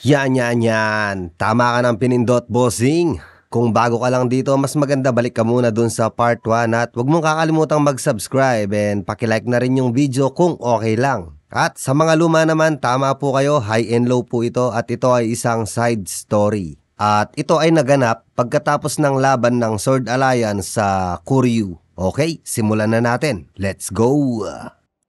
Yan. Tama ka ng pinindot, bossing. Kung bago ka lang dito, mas maganda balik ka muna dun sa part 1 at huwag mong kakalimutang mag-subscribe and pakilike na rin yung video kung okay lang. At sa mga luma naman, tama po kayo, high and low po ito at ito ay isang side story. At ito ay naganap pagkatapos ng laban ng Sword Alliance sa Koryu. Okay, simulan na natin. Let's go!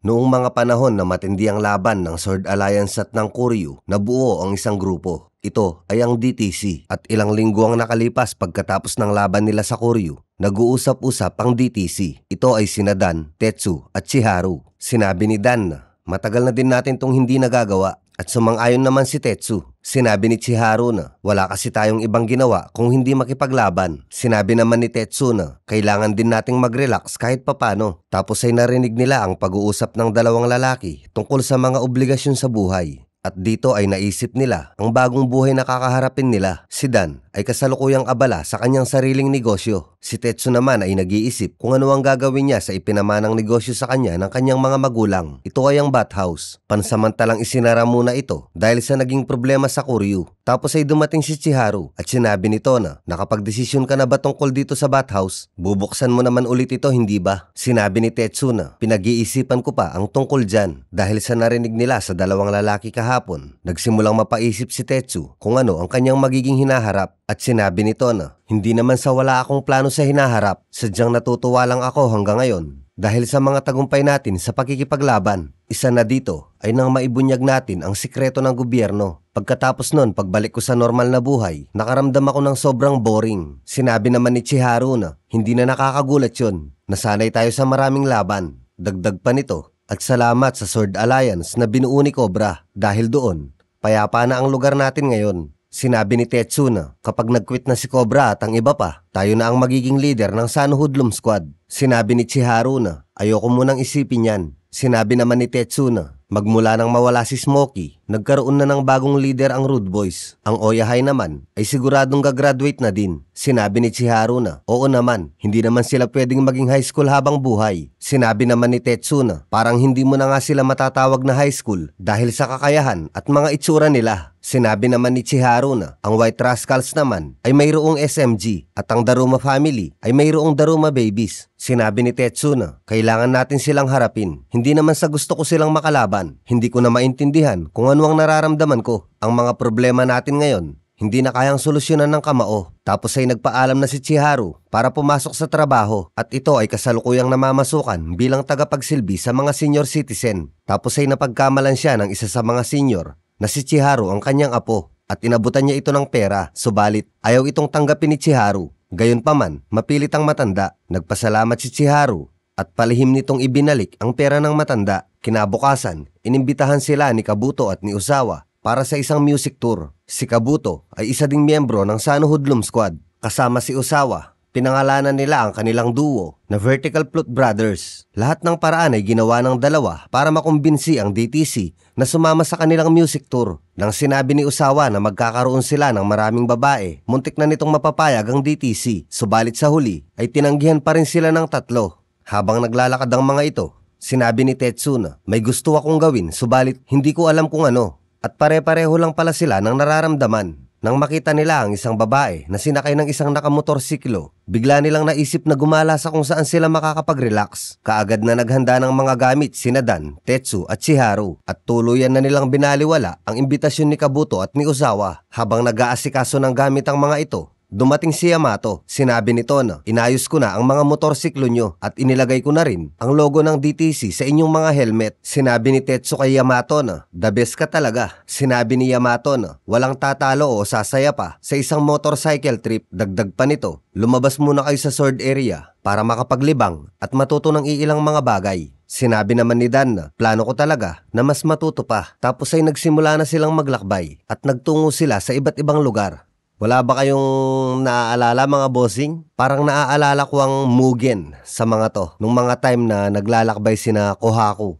Noong mga panahon na matindi ang laban ng Sword Alliance at ng Koryu, nabuo ang isang grupo. Ito ay ang DTC at ilang linggo ang nakalipas pagkatapos ng laban nila sa Koryu. Nag-uusap-usap ang DTC. Ito ay sina Dan, Tetsu at Chiharu. Sinabi ni Dan na matagal na din natin tong hindi nagagawa at sumang-ayon naman si Tetsu. Sinabi ni Chiharu na wala kasi tayong ibang ginawa kung hindi makipaglaban. Sinabi naman ni Tetsu na kailangan din nating mag-relax kahit papano. Tapos ay narinig nila ang pag-uusap ng dalawang lalaki tungkol sa mga obligasyon sa buhay. At dito ay naisip nila ang bagong buhay na kakaharapin nila. Si Dan ay kasalukuyang abala sa kanyang sariling negosyo. Si Tetsu naman ay nag-iisip kung ano ang gagawin niya sa ipinamanang negosyo sa kanya ng kanyang mga magulang. Ito ay ang bathhouse. Pansamantalang isinara muna ito dahil sa naging problema sa Koryu. Tapos ay dumating si Chiharu at sinabi nito na nakapagdesisyon ka na ba tungkol dito sa bathhouse? Bubuksan mo naman ulit ito, hindi ba? Sinabi ni Tetsu na pinag-iisipan ko pa ang tungkol dyan dahil sa narinig nila sa dalawang lalaki kahapon. Nagsimulang mapaisip si Tetsu kung ano ang kanyang magiging hinaharap at sinabi nito na hindi naman sa wala akong plano sa hinaharap, sadyang natutuwa lang ako hanggang ngayon. Dahil sa mga tagumpay natin sa pakikipaglaban, isa na dito ay nang maibunyag natin ang sikreto ng gobyerno. Pagkatapos nun, pagbalik ko sa normal na buhay, nakaramdam ako ng sobrang boring. Sinabi naman ni Chiharu na hindi na nakakagulat yun. Nasanay tayo sa maraming laban. Dagdag pa nito, at salamat sa Sword Alliance na binuo ni Cobra. Dahil doon, payapa na ang lugar natin ngayon. Sinabi ni Tetsu na kapag nag-quit na si Cobra at ang iba pa, tayo na ang magiging leader ng Sun Hoodlum Squad. Sinabi ni Chiharu na ayoko munang isipin yan. Sinabi naman ni Tetsu na magmula nang mawala si Smokey, nagkaroon na ng bagong leader ang Rude Boys. Ang Oyahay naman ay siguradong gagraduate na din. Sinabi ni Chiharu na oo naman, hindi naman sila pwedeng maging high school habang buhay. Sinabi naman ni Tetsu na parang hindi mo na nga sila matatawag na high school dahil sa kakayahan at mga itsura nila. Sinabi naman ni Chiharu na ang White Rascals naman ay mayroong SMG at ang Daruma family ay mayroong Daruma babies. Sinabi ni Tetsu na kailangan natin silang harapin. Hindi naman sa gusto ko silang makalaban. Hindi ko na maintindihan kung ano ang nararamdaman ko. Ang mga problema natin ngayon, hindi na kayang solusyonan ng kamao. Tapos ay nagpaalam na si Chiharu para pumasok sa trabaho at ito ay kasalukuyang namamasukan bilang tagapagsilbi sa mga senior citizen. Tapos ay napagkamalan siya ng isa sa mga senior na si Chiharu ang kanyang apo at inabutan niya ito ng pera. Subalit ayaw itong tanggapin ni Chiharu. Gayunpaman, mapilit ang matanda. Nagpasalamat si Chiharu at palihim nitong ibinalik ang pera ng matanda. Kinabukasan, inimbitahan sila ni Kabuto at ni Ozawa para sa isang music tour. Si Kabuto ay isa ding miyembro ng Sun Hoodlum Squad. Kasama si Ozawa, pinangalanan nila ang kanilang duo na Vertical Flute Brothers. Lahat ng paraan ay ginawa ng dalawa para makumbinsi ang DTC na sumama sa kanilang music tour. Nang sinabi ni Ozawa na magkakaroon sila ng maraming babae, muntik na nitong mapapayag ang DTC. Subalit sa huli ay tinanggihan pa rin sila ng tatlo. Habang naglalakad ang mga ito, sinabi ni Tetsu na may gusto akong gawin subalit hindi ko alam kung ano. At pare-pareho lang pala sila ng nararamdaman. Nang makita nila ang isang babae na sinakay ng isang nakamotorsiklo, bigla nilang naisip na gumala sa kung saan sila makakapag-relax. Kaagad na naghanda ng mga gamit sina Dan, Tetsu at Chiharu at tuluyan na nilang binaliwala ang imbitasyon ni Kabuto at ni Ozawa. Habang nag-aasikaso ng gamit ang mga ito, dumating si Yamato. Sinabi nito na inayos ko na ang mga motorsiklo nyo at inilagay ko na rin ang logo ng DTC sa inyong mga helmet. Sinabi ni Tetsu kay Yamato na the best ka talaga. Sinabi ni Yamato na walang tatalo o sasaya pa sa isang motorcycle trip. Dagdag pa nito, lumabas muna kayo sa sword area para makapaglibang at matuto ng iilang mga bagay. Sinabi naman ni Dan na plano ko talaga na mas matuto pa. Tapos ay nagsimula na silang maglakbay at nagtungo sila sa iba't ibang lugar. Wala ba kayong naaalala mga bossing? Parang naaalala ko ang Mugen sa mga to. Nung mga time na naglalakbay sina Kohaku.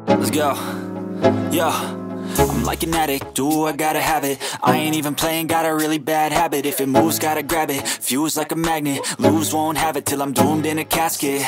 Let's go. Yo. I'm like an addict, do I gotta have it. I ain't even playing, got a really bad habit. If it moves, gotta grab it, fuse like a magnet. Lose, won't have it till I'm doomed in a casket.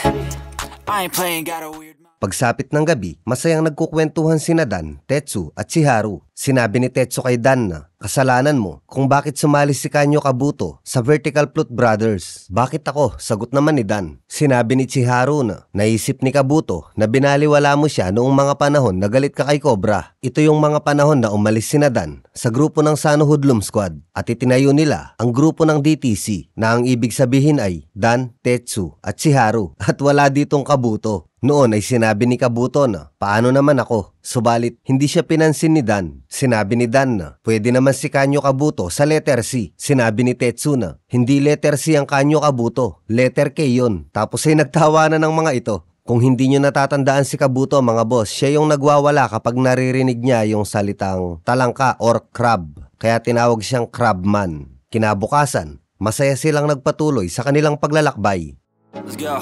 I ain't playing, got a weird mind. Pagsapit ng gabi, masayang nagkukwentuhan sina Dan, Tetsu at Chiharu. Sinabi ni Tetsu kay Dan na, kasalanan mo kung bakit sumali si Kanyo Kabuto sa Vertical Flute Brothers. Bakit ako? Sagot naman ni Dan. Sinabi ni Chiharu na, naisip ni Kabuto na binaliwala mo siya noong mga panahon na galit ka kay Cobra. Ito yung mga panahon na umalis sina Dan sa grupo ng Sano Hoodlum Squad at itinayo nila ang grupo ng DTC na ang ibig sabihin ay Dan, Tetsu at Chiharu at wala ditong Kabuto. Noon ay sinabi ni Kabuto na, paano naman ako? Subalit, hindi siya pinansin ni Dan. Sinabi ni Dan na, pwede naman si Kanyo Kabuto sa letter C. Sinabi ni Tetsu na, hindi letter C ang Kanyo Kabuto, letter K yun. Tapos ay nagtawanan ng mga ito. Kung hindi nyo natatandaan si Kabuto mga boss, siya yung nagwawala kapag naririnig niya yung salitang talangka or crab. Kaya tinawag siyang crabman. Kinabukasan, masaya silang nagpatuloy sa kanilang paglalakbay. Let's go.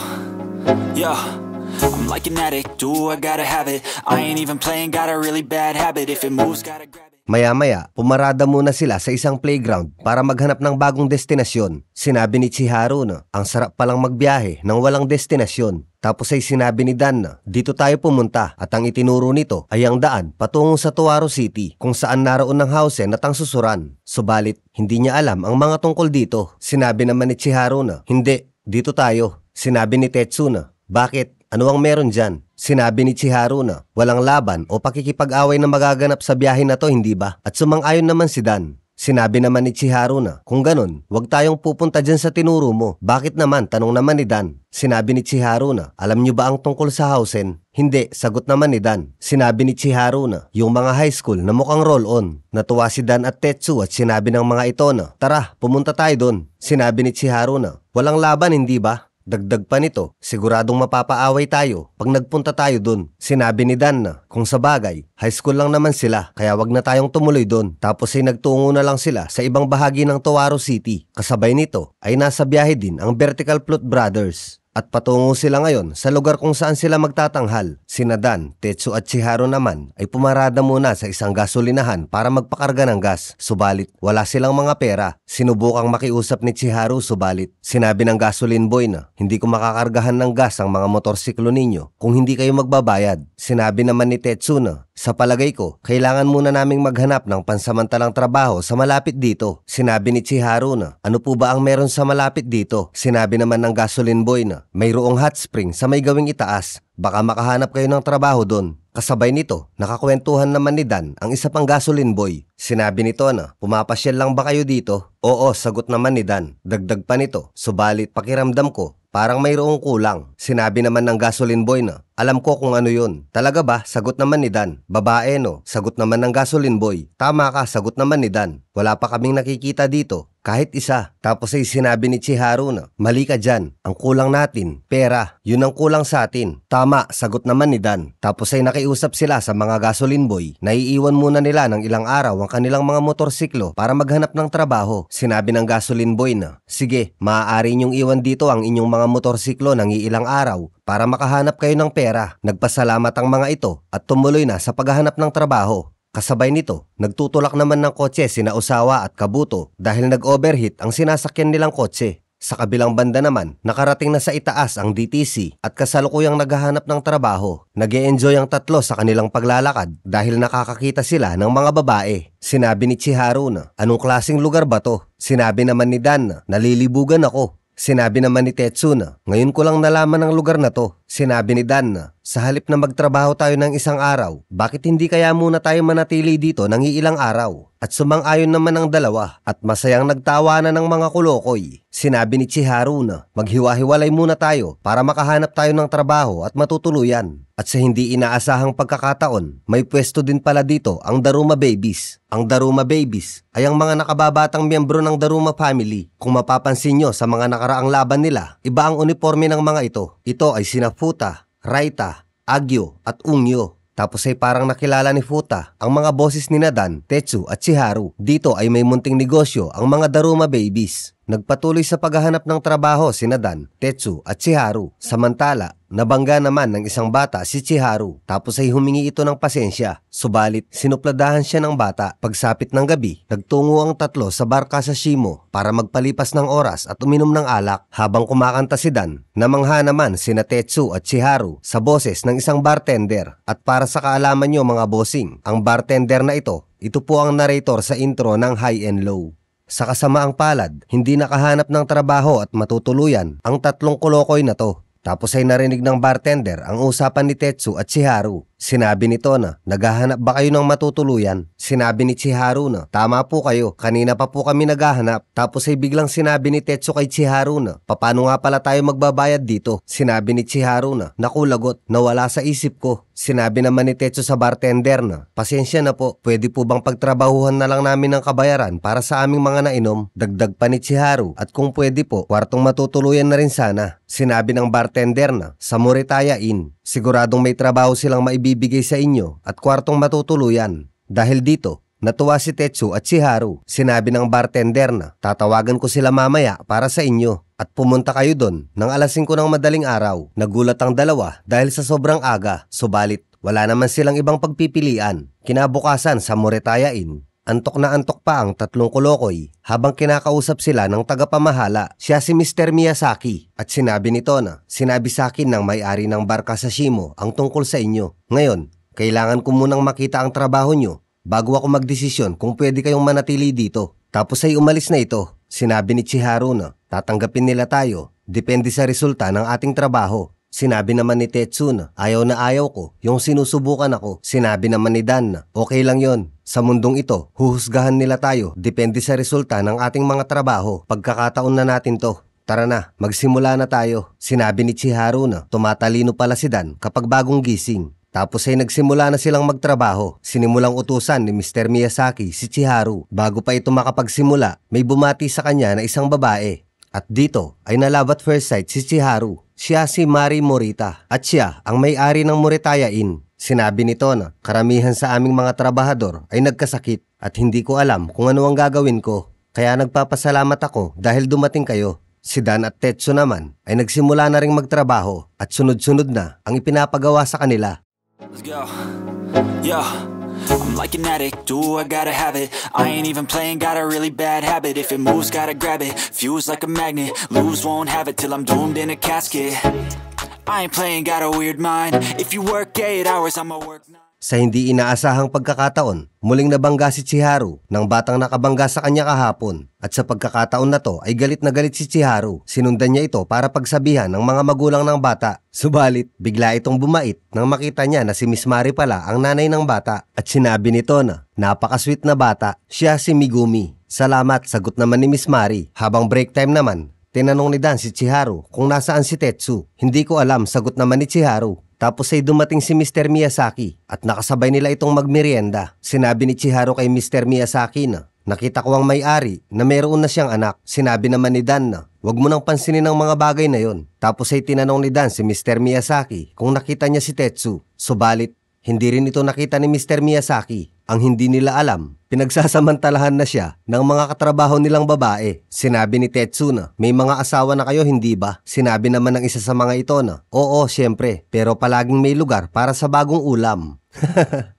Yo, I'm like an addict, do I gotta have it. I ain't even playing, got a really bad habit. If it moves, gotta grab it. Maya-maya, pumarada muna sila sa isang playground para maghanap ng bagong destinasyon. Sinabi ni Chiharu na, ang sarap palang magbiyahe nang walang destinasyon. Tapos ay sinabi ni Dan na, dito tayo pumunta at ang itinuro nito ay ang daan patungo sa Tuaro City kung saan naroon ng housen at ang susuran. Subalit, hindi niya alam ang mga tungkol dito. Sinabi naman ni Chiharu na, hindi, dito tayo. Sinabi ni Tetsu na, bakit? Ano ang meron dyan? Sinabi ni Chiharu na, walang laban o pakikipag-away na magaganap sa biyahe na to, hindi ba? At sumang-ayon naman si Dan. Sinabi naman ni Chiharu na, kung ganun, huwag tayong pupunta dyan sa tinuro mo. Bakit naman? Tanong naman ni Dan. Sinabi ni Chiharu na, alam niyo ba ang tungkol sa housen? Hindi, sagot naman ni Dan. Sinabi ni Chiharu na, yung mga high school na mukhang roll-on. Natuwa si Dan at Tetsu at sinabi ng mga ito na, tara, pumunta tayo doon. Sinabi ni Chiharu na, walang laban, hindi ba? Dagdag pa nito, siguradong mapapaaway tayo pag nagpunta tayo dun. Sinabi ni Dan na, kung sa bagay, high school lang naman sila kaya wag na tayong tumuloy dun. Tapos ay nagtungo na lang sila sa ibang bahagi ng Tuaro City. Kasabay nito ay nasa biyahe din ang Vertical Flute Brothers. At patungo sila ngayon sa lugar kung saan sila magtatanghal. Sina Dan, Tetsu at Chiharu naman ay pumarada muna sa isang gasolinahan para magpakarga ng gas. Subalit, wala silang mga pera. Sinubukang makiusap ni Chiharu subalit. Sinabi ng gasoline boy na, hindi ko makakargahan ng gas ang mga motorsiklo ninyo kung hindi kayo magbabayad. Sinabi naman ni Tetsu na, sa palagay ko, kailangan muna naming maghanap ng pansamantalang trabaho sa malapit dito. Sinabi ni Chiharu na, ano po ba ang meron sa malapit dito? Sinabi naman ng gasoline boy na, mayroong hot spring sa may gawing itaas. Baka makahanap kayo ng trabaho doon. Kasabay nito, nakakwentuhan naman ni Dan ang isa pang gasoline boy. Sinabi nito na, pumapasyal lang ba kayo dito? Oo, sagot naman ni Dan. Dagdag pa nito, subalit pakiramdam ko, parang mayroong kulang. Sinabi naman ng gasoline boy na, alam ko kung ano yun. Talaga ba? Sagot naman ni Dan. Babae no? Sagot naman ng gasoline boy. Tama ka, sagot naman ni Dan. Wala pa kaming nakikita dito. Kahit isa. Tapos ay sinabi ni Chiharu na, mali ka dyan. Ang kulang natin, pera. Yun ang kulang sa atin. Tama, sagot naman ni Dan. Tapos ay nakiusap sila sa mga gasoline boy na iiwan muna nila ng ilang araw ang kanilang mga motorsiklo para maghanap ng trabaho. Sinabi ng gasoline boy na, sige, maaari niyong iwan dito ang inyong mga motorsiklo ng ilang araw para makahanap kayo ng pera. Nagpasalamat ang mga ito at tumuloy na sa paghahanap ng trabaho. Kasabay nito, nagtutulak naman ng kotse sina Osawa at Kabuto dahil nag-overheat ang sinasakyan nilang kotse. Sa kabilang banda naman, nakarating na sa itaas ang DTC at kasalukuyang naghahanap ng trabaho. Nag-e-enjoy ang tatlo sa kanilang paglalakad dahil nakakakita sila ng mga babae. Sinabi ni Chiharu na, anong klaseng lugar ba to? Sinabi naman ni Dan na, nalilibugan ako. Sinabi naman ni Tetsu na, ngayon ko lang nalaman ang lugar na to. Sinabi ni Dan na, sa halip na magtrabaho tayo ng isang araw, bakit hindi kaya muna tayo manatili dito ng iilang araw? At sumang-ayon naman ang dalawa at masayang nagtawanan ng mga kulokoy. Sinabi ni Chiharu na, maghiwa-hiwalay muna tayo para makahanap tayo ng trabaho at matutuluyan. At sa hindi inaasahang pagkakataon, may pwesto din pala dito ang Daruma Babies. Ang Daruma Babies ay ang mga nakababatang miyembro ng Daruma family. Kung mapapansin nyo sa mga nakaraang laban nila, iba ang uniforme ng mga ito. Ito ay sina Futa, Raita, Agyo at Ungyo. Tapos ay parang nakilala ni Futa ang mga boses ni Dan, Tetsu at Chiharu. Dito ay may munting negosyo ang mga Daruma Babies. Nagpatuloy sa paghahanap ng trabaho sina Dan, Tetsu at Chiharu. Samantala, nabangga naman ng isang bata si Chiharu tapos ay humingi ito ng pasensya. Subalit, sinupladahan siya ng bata. Pagsapit ng gabi, nagtungo ang tatlo sa bar Kasashimo para magpalipas ng oras at uminom ng alak habang kumakanta si Dan. Namangha naman sina Tetsu at Chiharu sa boses ng isang bartender. At para sa kaalaman nyo mga bossing, ang bartender na ito po ang narrator sa intro ng High and Low. Sa kasamaang palad, hindi nakahanap ng trabaho at matutuluyan ang tatlong kolokoy na to. Tapos ay narinig ng bartender ang usapan ni Tetsu at Chiharu. Sinabi nito na, naghahanap ba kayo ng matutuluyan? Sinabi ni Chiharu na, tama po kayo, kanina pa po kami naghahanap. Tapos ay biglang sinabi ni Tetsu kay Chiharu na, paano nga pala tayo magbabayad dito? Sinabi ni Chiharu na, naku lagot, nawala sa isip ko. Sinabi naman ni Tetsu sa bartender na, pasensya na po, pwede po bang pagtrabahuhan na lang namin ng kabayaran para sa aming mga nainom? Dagdag pa ni Chiharu, at kung pwede po, kwartong matutuluyan na rin sana. Sinabi ng bartender na, sa Moritaya Inn, siguradong may trabaho silang maibibigay sa inyo at kwartong matutuluyan. Dahil dito, natuwa si Tetsu at Chiharu. Sinabi ng bartender na, tatawagan ko sila mamaya para sa inyo. At pumunta kayo doon ng alas 5 ng madaling araw. Nagulat ang dalawa dahil sa sobrang aga. Subalit, wala naman silang ibang pagpipilian. Kinabukasan sa Moritaya Inn, antok na antok pa ang tatlong kolokoy habang kinakausap sila ng tagapamahala. Siya si Mr. Miyazaki at sinabi nito na, sinabi sa akin ng may-ari ng bar Kasashimo ang tungkol sa inyo. Ngayon, kailangan ko munang makita ang trabaho nyo bago ako magdesisyon kung pwede kayong manatili dito. Tapos ay umalis na ito. Sinabi ni Chiharu na, tatanggapin nila tayo, depende sa resulta ng ating trabaho. Sinabi naman ni Tetsu na ayaw ko yung sinusubukan ako. Sinabi naman ni Dan na okay lang yon. Sa mundong ito, huhusgahan nila tayo depende sa resulta ng ating mga trabaho. Pagkakataon na natin to. Tara na, magsimula na tayo. Sinabi ni Chiharu na tumatalino pala si Dan kapag bagong gising. Tapos ay nagsimula na silang magtrabaho. Sinimulang utusan ni Mr. Miyazaki si Chiharu. Bago pa ito makapagsimula, may bumati sa kanya na isang babae. At dito ay na-love at first sight si Chiharu. Siya si Mari Morita at siya ang may-ari ng Moritaya Inn. Sinabi nito na karamihan sa aming mga trabahador ay nagkasakit at hindi ko alam kung ano ang gagawin ko. Kaya nagpapasalamat ako dahil dumating kayo. Si Dan at Tetsu naman ay nagsimula na ring magtrabaho at sunod-sunod na ang ipinapagawa sa kanila. Let's go. Yeah. I'm like an addict, do I gotta have it. I ain't even playing, got a really bad habit. If it moves, gotta grab it, fuse like a magnet. Lose, won't have it till I'm doomed in a casket. I ain't playing, got a weird mind. If you work 8 hours, I'ma work 9. Sa hindi inaasahang pagkakataon, muling nabangga si Chiharu ng batang nakabangga sa kanya kahapon. At sa pagkakataon na to ay galit na galit si Chiharu. Sinundan niya ito para pagsabihan ng mga magulang ng bata. Subalit, bigla itong bumait nang makita niya na si Miss Mari pala ang nanay ng bata. At sinabi nito na, napakasweet na bata, siya si Megumi. Salamat, sagot naman ni Miss Mari. Habang break time naman, tinanong ni Dan si Chiharu kung nasaan si Tetsu. Hindi ko alam, sagot naman ni Chiharu. Tapos ay dumating si Mr. Miyazaki at nakasabay nila itong magmerienda. Sinabi ni Chiharu kay Mr. Miyazaki na, nakita ko ang may-ari na mayroon na siyang anak. Sinabi naman ni Dan na, wag mo nang pansinin ang mga bagay na yon. Tapos ay tinanong ni Dan si Mr. Miyazaki kung nakita niya si Tetsu. Subalit, hindi rin ito nakita ni Mr. Miyazaki. Ang hindi nila alam, pinagsasamantalahan na siya ng mga katrabaho nilang babae. Sinabi ni Tetsu na, may mga asawa na kayo hindi ba? Sinabi naman ng isa sa mga ito na, oo syempre, pero palaging may lugar para sa bagong ulam.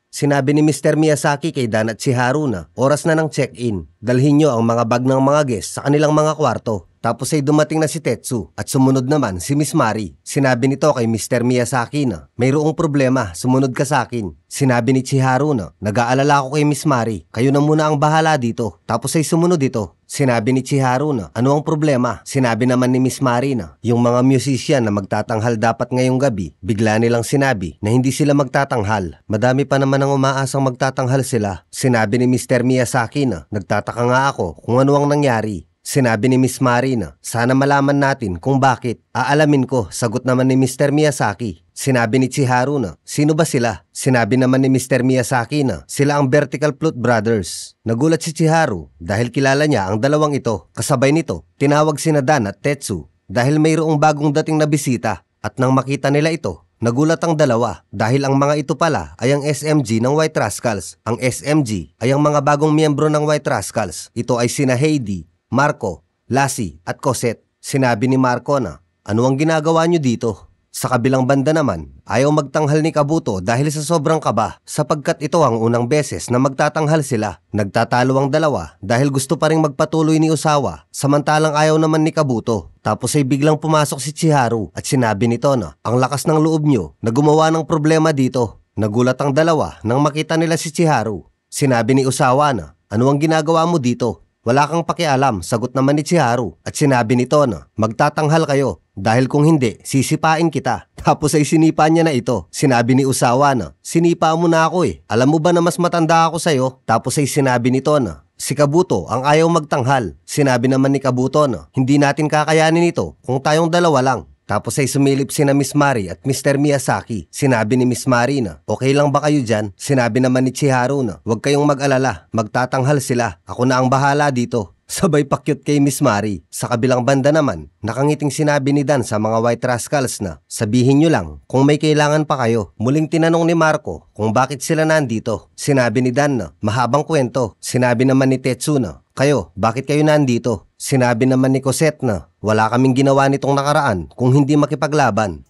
Sinabi ni Mr. Miyazaki kay Dan at Chiharu na, oras na ng check-in. Dalhin nyo ang mga bag ng mga guests sa kanilang mga kwarto. Tapos ay dumating na si Tetsu at sumunod naman si Miss Mari. Sinabi nito kay Mr. Miyazaki na, mayroong problema, sumunod ka sa akin. Sinabi ni Chiharu na, nag-aalala ako kay Miss Mari, kayo na muna ang bahala dito. Tapos ay sumunod ito. Sinabi ni Chiharu na, ano ang problema? Sinabi naman ni Miss Mari na, yung mga musician na magtatanghal dapat ngayong gabi, bigla nilang sinabi na hindi sila magtatanghal. Madami pa naman ang umaasang magtatanghal sila. Sinabi ni Mr. Miyazaki na, nagtataka nga ako kung ano ang nangyari. Sinabi ni Miss Mari na, sana malaman natin kung bakit. Aalamin ko, sagot naman ni Mr. Miyazaki. Sinabi ni Chiharu na, sino ba sila? Sinabi naman ni Mr. Miyazaki na, sila ang Vertical Flute Brothers. Nagulat si Chiharu dahil kilala niya ang dalawang ito. Kasabay nito, tinawag sina Dan at Tetsu dahil mayroong bagong dating na bisita. At nang makita nila ito, nagulat ang dalawa dahil ang mga ito pala ay ang SMG ng White Rascals. Ang SMG ay ang mga bagong miyembro ng White Rascals. Ito ay sina Heidi, Marco, Lassie at Cosette. Sinabi ni Marco na, ano ang ginagawa nyo dito? Sa kabilang banda naman, ayaw magtanghal ni Kabuto dahil sa sobrang kaba sapagkat ito ang unang beses na magtatanghal sila. Nagtatalo ang dalawa dahil gusto pa ring magpatuloy ni Osawa samantalang ayaw naman ni Kabuto. Tapos ay biglang pumasok si Chiharu at sinabi nito na ang lakas ng loob nyo na gumawa ng problema dito. Nagulat ang dalawa nang makita nila si Chiharu. Sinabi ni Osawa na, ano ang ginagawa mo dito? Wala kang pakialam, sagot naman ni Chiharu at sinabi nito na magtatanghal kayo dahil kung hindi, sisipain kita. Tapos ay sinipa niya na ito. Sinabi ni Osawa na, sinipa mo na ako eh. Alam mo ba na mas matanda ako sa'yo? Tapos ay sinabi nito na, si Kabuto ang ayaw magtanghal. Sinabi naman ni Kabuto na, hindi natin kakayanin ito kung tayong dalawa lang. Tapos ay sumilip sina Miss Mari at Mr. Miyazaki. Sinabi ni Miss Mari na, okay lang ba kayo dyan? Sinabi naman ni Chiharu na, huwag kayong mag-alala, magtatanghal sila. Ako na ang bahala dito. Sabay pakyut kay Miss Mari. Sa kabilang banda naman, nakangiting sinabi ni Dan sa mga White Rascals na, sabihin nyo lang kung may kailangan pa kayo. Muling tinanong ni Marco kung bakit sila nandito. Sinabi ni Dan na, mahabang kwento. Sinabi naman ni Tetsu na, kayo, bakit kayo nandito? Sinabi naman ni Cosette na, wala kaming ginawa nitong nakaraan kung hindi makipaglaban.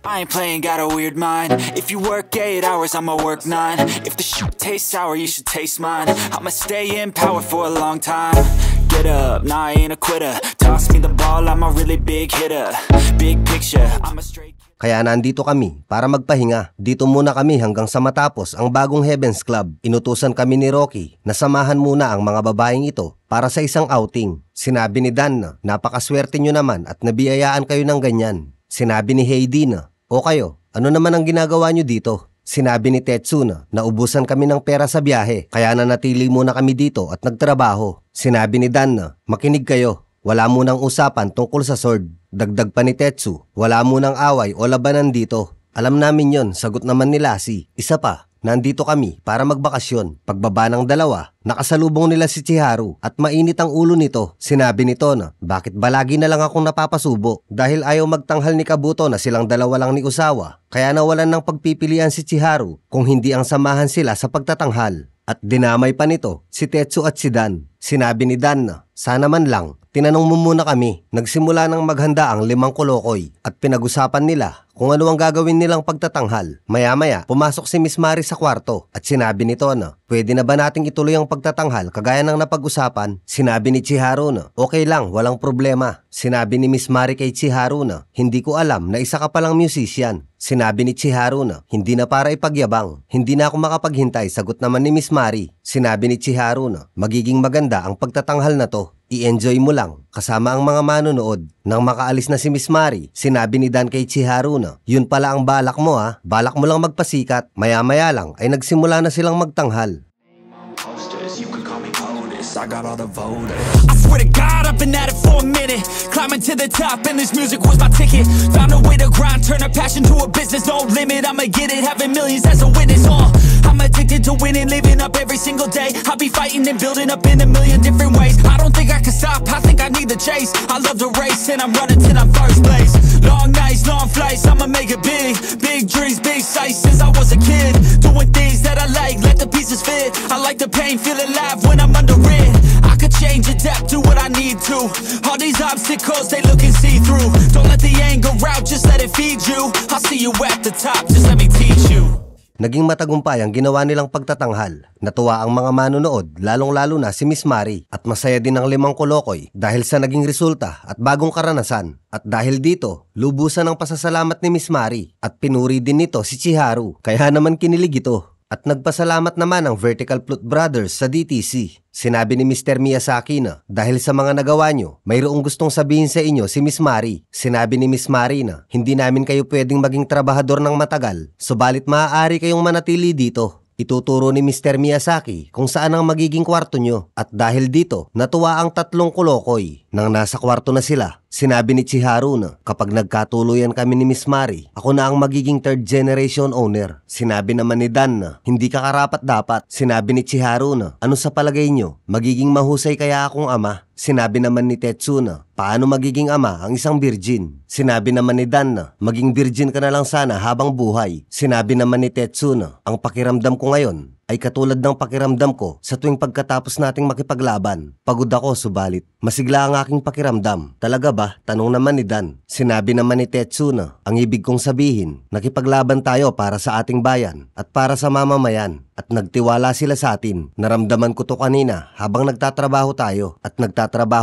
I ain't playing, got a weird mind. If you work 8 hours, I'ma work 9. If the shit tastes sour, you should taste mine. I'ma stay in power for a long time. Get up, nah, I ain't a quitter. Toss me the ball, I'm a really big hitter. Big picture, I'm a straight. Kaya nandito kami para magpahinga. Dito muna kami hanggang sa matapos ang bagong Heaven's Club. Inutusan kami ni Rocky na samahan muna ang mga babaeng ito para sa isang outing. Sinabi ni Dan na napakaswerte nyo naman at nabiyayaan kayo ng ganyan. Sinabi ni Heidi na, o kayo, ano naman ang ginagawa nyo dito? Sinabi ni Tetsu na naubusan kami ng pera sa biyahe kaya nanatili muna kami dito at nagtrabaho. Sinabi ni Dan na makinig kayo. Wala munang usapan tungkol sa sword. Dagdag pa ni Tetsu, wala munang away o labanan dito. Alam namin yon, sagot naman ni Lassie. Isa pa, nandito kami para magbakasyon. Pagbaba ng dalawa, nakasalubong nila si Chiharu at mainit ang ulo nito. Sinabi nito na, bakit ba lagi na lang akong napapasubo? Dahil ayaw magtanghal ni Kabuto na silang dalawa lang ni Osawa. Kaya nawalan ng pagpipilian si Chiharu kung hindi ang samahan sila sa pagtatanghal. At dinamay pa nito si Tetsu at si Dan. Sinabi ni Dan na, sana man lang, tinanong mo muna kami. Nagsimula ng maghanda ang 5 kolokoy at pinag-usapan nila kung ano ang gagawin nilang pagtatanghal. Maya-maya, pumasok si Miss Mari sa kwarto at sinabi nito na, pwede na ba nating ituloy ang pagtatanghal kagaya ng napag-usapan? Sinabi ni Chiharu na, okay lang, walang problema. Sinabi ni Miss Mari kay Chiharu na, hindi ko alam na isa ka palang musician. Sinabi ni Chiharu na, hindi na para ipagyabang. Hindi na ako makapaghintay, sagot naman ni Miss Mari. Sinabi ni Chiharu na, magiging maganda ang pagtatanghal na to. I-enjoy mo lang, kasama ang mga manonood. Nang makaalis na si Miss Mari, sinabi ni Dan kay Chiharu na, yun pala ang balak mo ha, balak mo lang magpasikat. Maya-maya lang ay nagsimula na silang magtanghal. I got all the voters. I swear to God, I've been at it for a minute. Climbing to the top, and this music was my ticket. Found a way to grind, turn a passion to a business. No limit, I'ma get it, having millions as a witness. I'm addicted to winning, living up every single day. I'll be fighting and building up in a million different ways. I don't think I can stop, I think I need the chase. I love to race, and I'm running till I'm first place. Long nights, long flights, I'ma make it big. Big dreams, big sights since I was a kid. Doing things that I like, let the pieces fit. I like the pain, feel alive when I'm under it. I could change, adapt, do what I need to. All these obstacles, they look and see through. Don't let the anger out, just let it feed you. I'll see you at the top, just let me teach you. Naging matagumpay ang ginawa nilang pagtatanghal. Natuwa ang mga manonood, lalong-lalo na si Miss Mari. At masaya din ang 5 kolokoy dahil sa naging resulta at bagong karanasan. At dahil dito, lubusan ang pasasalamat ni Miss Mari. At pinuri din nito si Chiharu, kaya naman kinilig ito. At nagpasalamat naman ang Vertical Flute Brothers sa DTC. Sinabi ni Mr. Miyazaki na dahil sa mga nagawa nyo, mayroong gustong sabihin sa inyo si Miss Mari. Sinabi ni Miss Mari na hindi namin kayo pwedeng maging trabahador ng matagal, subalit maaari kayong manatili dito. Ituturo ni Mr. Miyazaki kung saan ang magiging kwarto nyo. At dahil dito, natuwa ang 3 kolokoy. Nang nasa kwarto na sila, sinabi ni Chiharu na kapag nagkatuluyan kami ni Miss Mari, ako na ang magiging 3rd generation owner. Sinabi naman ni Dan na hindi ka karapat dapat. Sinabi ni Chiharu na ano sa palagay nyo, magiging mahusay kaya akong ama? Sinabi naman ni Tetsu na paano magiging ama ang isang virgin? Sinabi naman ni Dan na maging virgin ka na lang sana habang buhay. Sinabi naman ni Tetsu na ang pakiramdam ko ngayon ay katulad ng pakiramdam ko sa tuwing pagkatapos nating makipaglaban. Pagod ako subalit masigla ang aking pakiramdam. Talaga ba? Tanong naman ni Dan. Sinabi naman ni Tetsu na ang ibig kong sabihin, nakipaglaban tayo para sa ating bayan at para sa mamamayan. At nagtiwala sila sa atin. Naramdaman ko to kanina habang nagtatrabaho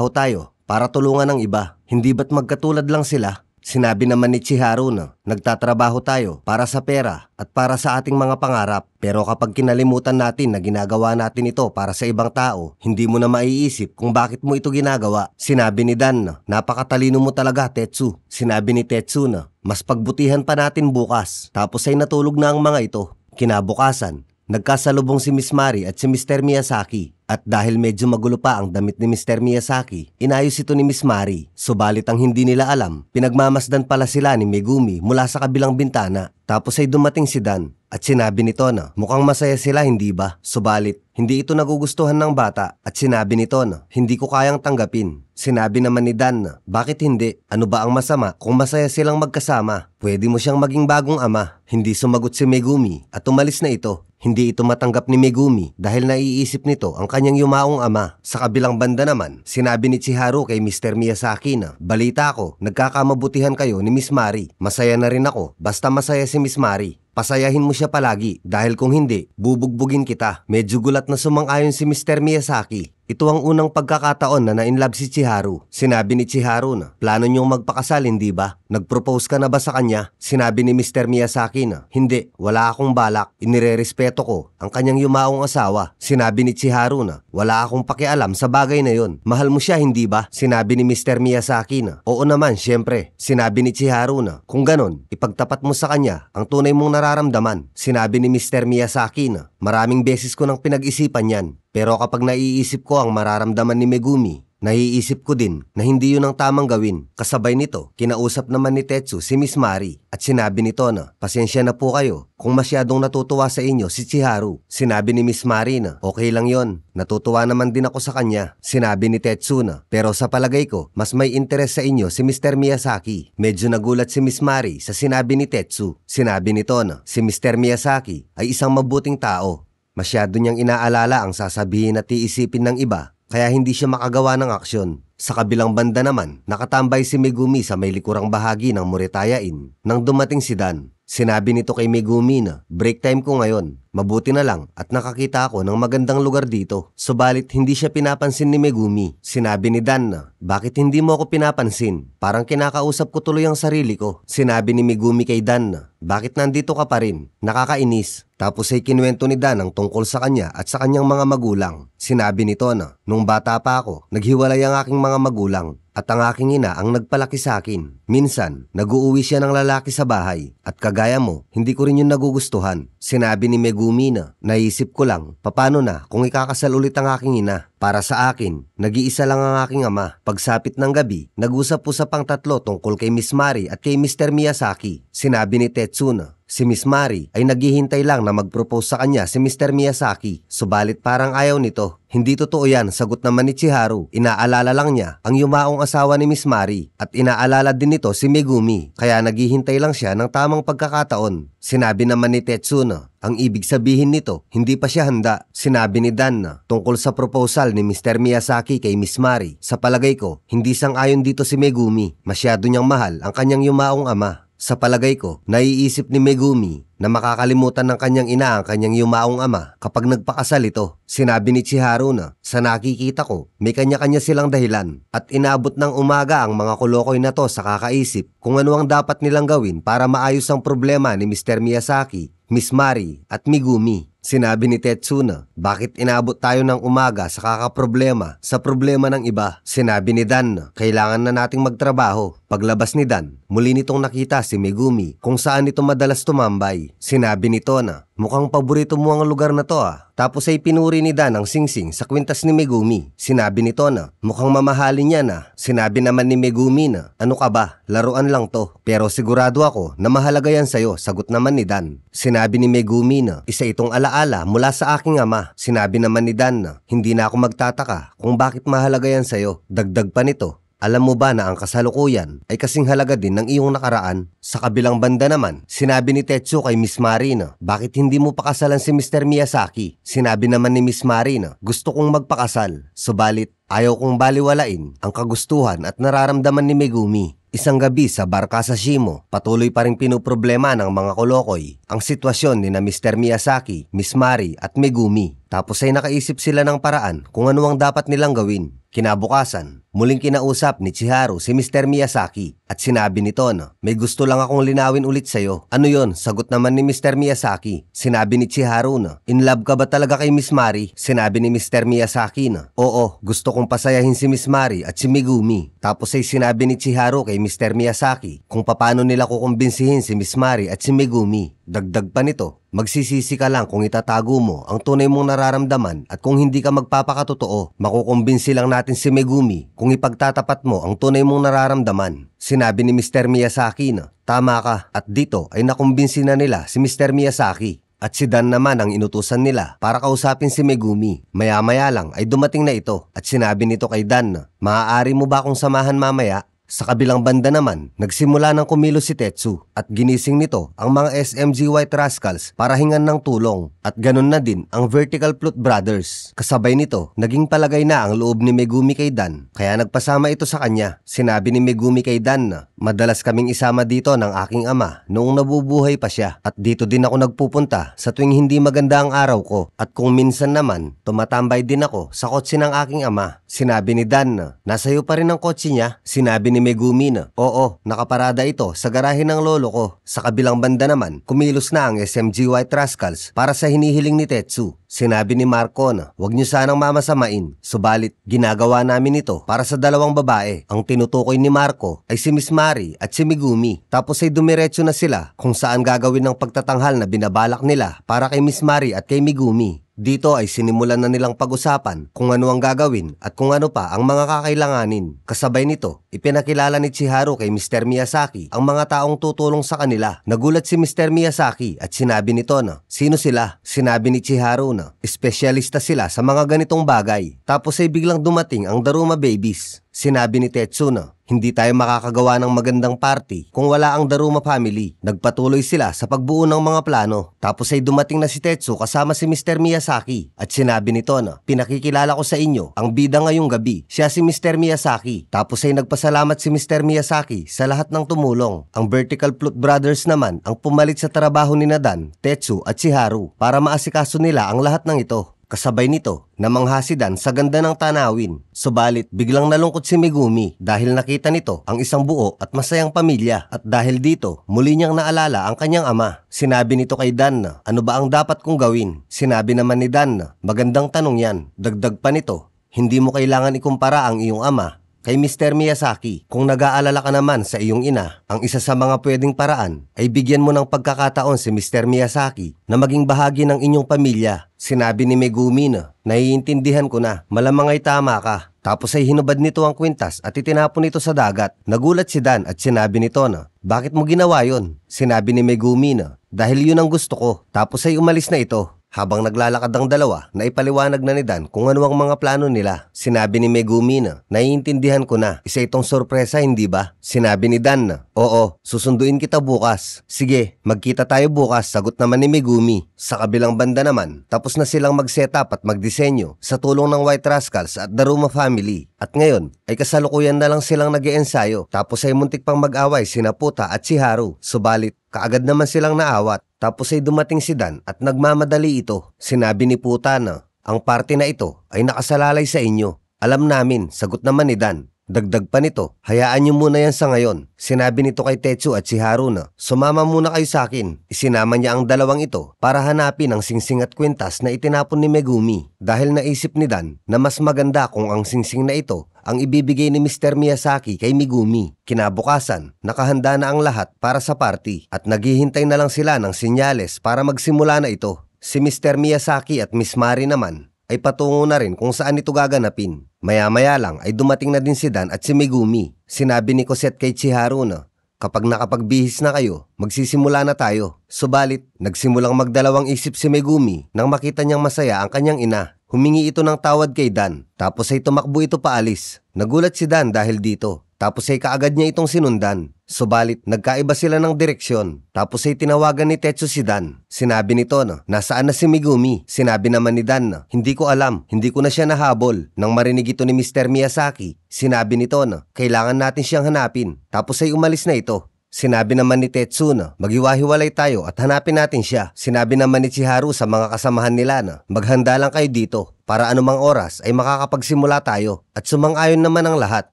tayo para tulungan ng iba. Hindi ba't magkatulad lang sila? Sinabi naman ni Chiharu na nagtatrabaho tayo para sa pera at para sa ating mga pangarap. Pero kapag kinalimutan natin na ginagawa natin ito para sa ibang tao, hindi mo na maiisip kung bakit mo ito ginagawa. Sinabi ni Dan na napakatalino mo talaga, Tetsu. Sinabi ni Tetsu na mas pagbutihan pa natin bukas. Tapos ay natulog na ang mga ito. Kinabukasan, nagkasalubong si Miss Mari at si Mr. Miyazaki. At dahil medyo magulo pa ang damit ni Mr. Miyazaki, inayos ito ni Miss Mari. Subalit ang hindi nila alam, pinagmamasdan pala sila ni Megumi mula sa kabilang bintana. Tapos ay dumating si Dan at sinabi nito na mukhang masaya sila, hindi ba? Subalit hindi ito nagugustuhan ng bata at sinabi nito na hindi ko kayang tanggapin. Sinabi naman ni Dan na bakit hindi? Ano ba ang masama kung masaya silang magkasama? Pwede mo siyang maging bagong ama. Hindi sumagot si Megumi at umalis na ito. Hindi ito matanggap ni Megumi dahil naiisip nito ang kanyang yumaong ama. Sa kabilang banda naman, sinabi ni Chiharu kay Mr. Miyazaki na balita ko, nagkakamabutihan kayo ni Miss Mari. Masaya na rin ako, basta masaya si Miss Mari. Pasayahin mo siya palagi dahil kung hindi, bubugbugin kita. Medyo gulat na sumang-ayon si Mr. Miyazaki. Ito ang unang pagkakataon na na-inlove si Chiharu. Sinabi ni Chiharu na plano niyong magpakasal, hindi ba? Nag-propose ka na ba sa kanya? Sinabi ni Mr. Miyazaki na hindi, wala akong balak. Inirerespeto ko ang kanyang yumaong asawa. Sinabi ni Chiharu na wala akong pakialam sa bagay na yon. Mahal mo siya, hindi ba? Sinabi ni Mr. Miyazaki na oo naman, syempre. Sinabi ni Chiharu na kung ganon, ipagtapat mo sa kanya ang tunay mong nararamdaman. Sinabi ni Mr. Miyazaki na maraming beses ko nang pinag-isipan yan. Pero kapag naiisip ko ang mararamdaman ni Megumi, naiisip ko din na hindi yun ang tamang gawin. Kasabay nito, kinausap naman ni Tetsu si Miss Mari at sinabi nito na pasensya na po kayo kung masyadong natutuwa sa inyo si Chiharu. Sinabi ni Miss Mari na okay lang yon. Natutuwa naman din ako sa kanya. Sinabi ni Tetsu na pero sa palagay ko, mas may interes sa inyo si Mr. Miyazaki. Medyo nagulat si Miss Mari sa sinabi ni Tetsu. Sinabi nito na si Mr. Miyazaki ay isang mabuting tao. Masyado niyang inaalala ang sasabihin at iisipin ng iba, kaya hindi siya makagawa ng aksyon. Sa kabilang banda naman, nakatambay si Megumi sa may likurang bahagi ng Moritaya Inn. Nang dumating si Dan, sinabi nito kay Megumi na break time ko ngayon. Mabuti na lang at nakakita ako ng magandang lugar dito. Subalit hindi siya pinapansin ni Megumi. Sinabi ni Dan na bakit hindi mo ako pinapansin? Parang kinakausap ko tuloy ang sarili ko. Sinabi ni Megumi kay Dan na bakit nandito ka pa rin? Nakakainis. Tapos ay kinuwento ni Dan ang tungkol sa kanya at sa kanyang mga magulang. Sinabi nito na nung bata pa ako, naghiwalay ang aking mga magulang. At ang aking ina ang nagpalaki sa akin. Minsan, nag-uuwi siya ng lalaki sa bahay. At kagaya mo, hindi ko rin yun nagugustuhan. Sinabi ni Megumi na naisip ko lang, paano na kung ikakasal ulit ang aking ina? Para sa akin, nag-iisa lang ang aking ama. Pagsapit ng gabi, nag-usap-usap ang tatlo tungkol kay Miss Mari at kay Mr. Miyazaki. Sinabi ni Tetsu na si Miss Mari ay naghihintay lang na mag-propose sa kanya si Mr. Miyazaki. Subalit parang ayaw nito. Hindi totoo yan, sagot naman ni Chiharu. Inaalala lang niya ang yumaong asawa ni Miss Mari at inaalala din nito si Megumi. Kaya naghihintay lang siya ng tamang pagkakataon. Sinabi naman ni Tetsu na ang ibig sabihin nito, hindi pa siya handa. Sinabi ni Dan na tungkol sa proposal ni Mr. Miyazaki kay Miss Mari. Sa palagay ko, hindi sang-ayon dito si Megumi. Masyado niyang mahal ang kanyang yumaong ama. Sa palagay ko, naiisip ni Megumi na makakalimutan ng kanyang ina ang kanyang yumaong ama kapag nagpakasal ito. Sinabi ni Chiharu na sa nakikita ko, may kanya-kanya silang dahilan at inaabot ng umaga ang mga kolokoy na to sa kakaisip kung ano ang dapat nilang gawin para maayos ang problema ni Mr. Miyazaki, Miss Mari at Megumi. Sinabi ni Tetsu na bakit inaabot tayo ng umaga sa kakaproblema sa problema ng iba. Sinabi ni Dan na kailangan na nating magtrabaho. Paglabas ni Dan, muli nitong nakita si Megumi kung saan ito madalas tumambay. Sinabi nito na mukhang paborito mo ang lugar na to ah. Tapos ay pinuri ni Dan ang singsing sa kwintas ni Megumi. Sinabi nito na mukhang mamahalin niya na. Sinabi naman ni Megumi na ano ka ba, laruan lang to. Pero sigurado ako na mahalaga yan sa'yo, sagot naman ni Dan. Sinabi ni Megumi na isa itong alaala mula sa aking ama. Sinabi naman ni Dan na hindi na ako magtataka kung bakit mahalaga yan sa'yo. Dagdag pa nito, Alam mo ba na ang kasalukuyan ay kasing halaga din ng iyong nakaraan? Sa kabilang banda naman, sinabi ni Tetsu kay Miss Mari na, bakit hindi mo pakasalan si Mr. Miyazaki? Sinabi naman ni Miss Mari na, gusto kong magpakasal. Subalit, ayaw kong baliwalain ang kagustuhan at nararamdaman ni Megumi. Isang gabi sa bar Kasashimo, patuloy pa ring pinoproblema ng mga kolokoy ang sitwasyon ni na Mr. Miyazaki, Miss Mari at Megumi. Tapos ay nakaisip sila ng paraan kung ano ang dapat nilang gawin. Kinabukasan, muling kinausap ni Chiharu si Mr. Miyazaki at sinabi nito na, may gusto lang akong linawin ulit sa'yo. Ano yon? Sagot naman ni Mr. Miyazaki. Sinabi ni Chiharu na, in love ka ba talaga kay Miss Mari? Sinabi ni Mr. Miyazaki na, oo, gusto kong pasayahin si Miss Mari at si Megumi. Tapos ay sinabi ni Chiharu kay Mr. Miyazaki kung paano nila kukumbinsihin si Miss Mari at si Megumi. Dagdag pa nito, magsisisi ka lang kung itatago mo ang tunay mong nararamdaman at kung hindi ka magpapakatotoo, makukumbinsi lang natin si Megumi kung ipagtatapat mo ang tunay mong nararamdaman. Sinabi ni Mr. Miyazaki na, tama ka, at dito ay nakumbinsi na nila si Mr. Miyazaki. At si Dan naman ang inutusan nila para kausapin si Megumi. Maya-maya lang ay dumating na ito at sinabi nito kay Dan na, maaari mo ba akong samahan mamaya? Sa kabilang banda naman, nagsimula ng kumilos si Tetsu at ginising nito ang mga SMG White Rascals para hingan ng tulong at ganun na din ang Vertical Flute Brothers. Kasabay nito, naging palagay na ang loob ni Megumi kay Dan kaya nagpasama ito sa kanya. Sinabi ni Megumi kay Dan na, madalas kaming isama dito ng aking ama noong nabubuhay pa siya at dito din ako nagpupunta sa tuwing hindi maganda ang araw ko at kung minsan naman, tumatambay din ako sa kotse ng aking ama. Sinabi ni Dan na, nasa iyo pa rin ang kotse niya? Sinabi ni Megumi na, oo, nakaparada ito sa garahe ng lolo ko. Sa kabilang banda naman, kumilos na ang SMG White Rascals para sa hinihiling ni Tetsu. Sinabi ni Marco na, huwag niyo sanang mamasamain. Subalit, ginagawa namin ito para sa dalawang babae. Ang tinutukoy ni Marco ay si Miss Mari at si Megumi. Tapos ay dumiretso na sila kung saan gagawin ng pagtatanghal na binabalak nila para kay Miss Mari at kay Megumi. Dito ay sinimulan na nilang pag-usapan kung ano ang gagawin at kung ano pa ang mga kakailanganin. Kasabay nito, ipinakilala ni Chiharu kay Mr. Miyazaki ang mga taong tutulong sa kanila. Nagulat si Mr. Miyazaki at sinabi nito na, sino sila? Sinabi ni Chiharu na, espesyalista sila sa mga ganitong bagay. Tapos ay biglang dumating ang Daruma Babies. Sinabi ni Tetsu na, hindi tayo makakagawa ng magandang party kung wala ang Daruma family. Nagpatuloy sila sa pagbuo ng mga plano. Tapos ay dumating na si Tetsu kasama si Mr. Miyazaki. At sinabi nito na, pinakikilala ko sa inyo ang bida ngayong gabi. Siya si Mr. Miyazaki. Tapos ay nagpasalamat si Mr. Miyazaki sa lahat ng tumulong. Ang Vertical Flute Brothers naman ang pumalit sa trabaho ni Dan, Tetsu at Chiharu para maasikaso nila ang lahat ng ito. Kasabay nito, namangha si Dan sa ganda ng tanawin. Subalit, biglang nalungkot si Megumi dahil nakita nito ang isang buo at masayang pamilya at dahil dito, muli niyang naalala ang kanyang ama. Sinabi nito kay Dan na, ano ba ang dapat kong gawin? Sinabi naman ni Dan na, magandang tanong yan. Dagdag pa nito, hindi mo kailangan ikumpara ang iyong ama kay Mr. Miyazaki. Kung nag-aalala ka naman sa iyong ina, ang isa sa mga pwedeng paraan ay bigyan mo ng pagkakataon si Mr. Miyazaki na maging bahagi ng inyong pamilya. Sinabi ni Megumi na, naiintindihan ko na, malamang ay tama ka. Tapos ay hinubad nito ang kwintas at itinapon ito sa dagat. Nagulat si Dan at sinabi nito na, bakit mo ginawa yon? Sinabi ni Megumi na, dahil yun ang gusto ko. Tapos ay umalis na ito. Habang naglalakad ang dalawa, naipaliwanag na ni Dan kung ano ang mga plano nila. Sinabi ni Megumi na, naiintindihan ko na, isa itong sorpresa hindi ba? Sinabi ni Dan na, oo, susunduin kita bukas. Sige, magkita tayo bukas, sagot naman ni Megumi. Sa kabilang banda naman, tapos na silang mag-setup at magdisenyo sa tulong ng White Rascals at Daruma family. At ngayon, ay kasalukuyan na lang silang nag-iensayo. Tapos ay muntik pang mag-away sina Puta at Chiharu. Subalit, kaagad naman silang naawat. Tapos ay dumating si Dan at nagmamadali ito. Sinabi ni Puta na, ang party na ito ay nakasalalay sa inyo. Alam namin, sagot naman ni Dan. Dagdag pa nito, hayaan niyo muna yan sa ngayon. Sinabi nito kay Tetsu at Chiharu na, sumama muna kayo sa akin. Isinama niya ang dalawang ito para hanapin ang singsing at kwintas na itinapon ni Megumi. Dahil naisip ni Dan na mas maganda kung ang singsing na ito ang ibibigay ni Mr. Miyazaki kay Megumi. Kinabukasan, nakahanda na ang lahat para sa party at naghihintay na lang sila ng sinyales para magsimula na ito. Si Mr. Miyazaki at Miss Mari naman ay patungo na rin kung saan ito gaganapin. Maya-maya lang ay dumating na din si Dan at si Megumi. Sinabi ni Cosette kay Chiharu na, kapag nakapagbihis na kayo, magsisimula na tayo. Subalit, nagsimulang magdalawang isip si Megumi nang makita niyang masaya ang kanyang ina. Humingi ito ng tawad kay Dan. Tapos ay tumakbo ito paalis. Nagulat si Dan dahil dito. Tapos ay kaagad niya itong sinundan. Subalit, nagkaiba sila ng direksyon. Tapos ay tinawagan ni Tetsu si Dan. Sinabi nito na, nasaan na si Megumi? Sinabi naman ni Dan na, hindi ko alam, hindi ko na siya nahabol. Nang marinig ito ni Mr. Miyazaki, sinabi nito na, kailangan natin siyang hanapin. Tapos ay umalis na ito. Sinabi naman ni Tetsu na maghiwa-hiwalay tayo at hanapin natin siya. Sinabi naman ni Chiharu sa mga kasamahan nila na maghanda lang kayo dito para anumang oras ay makakapagsimula tayo. At sumang-ayon naman ang lahat.